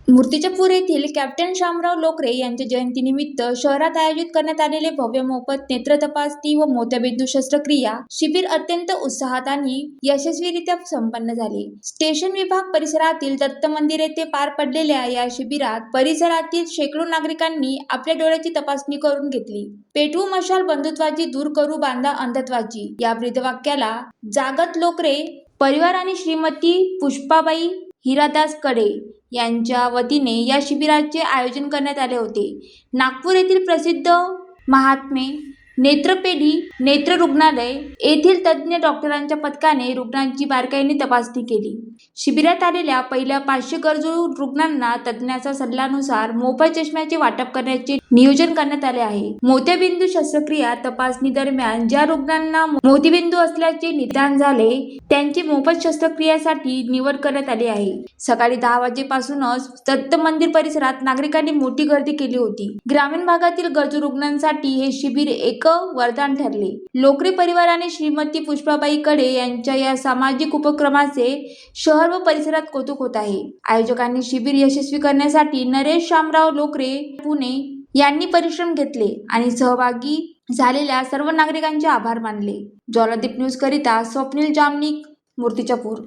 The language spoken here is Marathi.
मूर्तिजापूर येथील कॅप्टन शामराव लोकरे यांच्या जयंतीनिमित्त शहरात आयोजित करण्यात आलेले भव्य मोफत नेत्र तपासणी व मोत्यबिंदू शस्त्रक्रिया शिबिर अत्यंत उत्साहात आणि यशस्वीरित्या संपन्न झाले. स्टेशन विभाग परिसरातील दत्त मंदिर येथे पार पडलेल्या या शिबिरात परिसरातील शेकडो नागरिकांनी आपल्या डोळ्याची तपासणी करून घेतली. पेटवू मशाल बंधुत्वाची, दूर करू बांधा अंधत्वाची या ब्रीदवाक्याला जागत लोकरे परिवार आणि श्रीमती पुष्पाबाई हिरादास कडे यांच्या वतीने या शिबिराचे आयोजन करण्यात आले होते. नागपूर येथील प्रसिद्ध महात्मे नेत्रपेढी नेत्र रुग्णालय येथील तज्ज्ञ डॉक्टरांच्या पथकाने रुग्णांची बारकाईने तपासणी केली. शिबिरात आलेल्या पहिल्या 500 गरजू रुग्णांना तज्ज्ञाच्या सल्ल्यानुसार मोफत चष्म्याचे वाटप करण्याचे नियोजन करण्यात आले आहे. मोत्यबिंदू शस्त्रक्रिया तपासणी दरम्यान ज्या रुग्णांना मोतीबिंदू असल्याचे निदान झाले त्यांची मोफत शस्त्रक्रियेसाठी निवड करण्यात आली आहे. सकाळी 10 वाजेपासूनच दत्त मंदिर परिसरात नागरिकांनी मोठी गर्दी केली होती. ग्रामीण भागातील गरजू रुग्णांसाठी हे शिबिर एक वरदान ठरले. लोकरे परिवाराने श्रीमती पुष्पाबाई कडे यांच्या या सामाजिक उपक्रमाचे शहर व परिसरात कौतुक होत आहे. आयोजकांनी शिबिर यशस्वी करण्यासाठी नरेश शामराव लोकरे पुणे यांनी परिश्रम घेतले आणि सहभागी झालेल्या सर्व नागरिकांचे आभार मानले. ज्वालादीप न्यूज करिता स्वप्नील जामनिक, मूर्तिजापूर.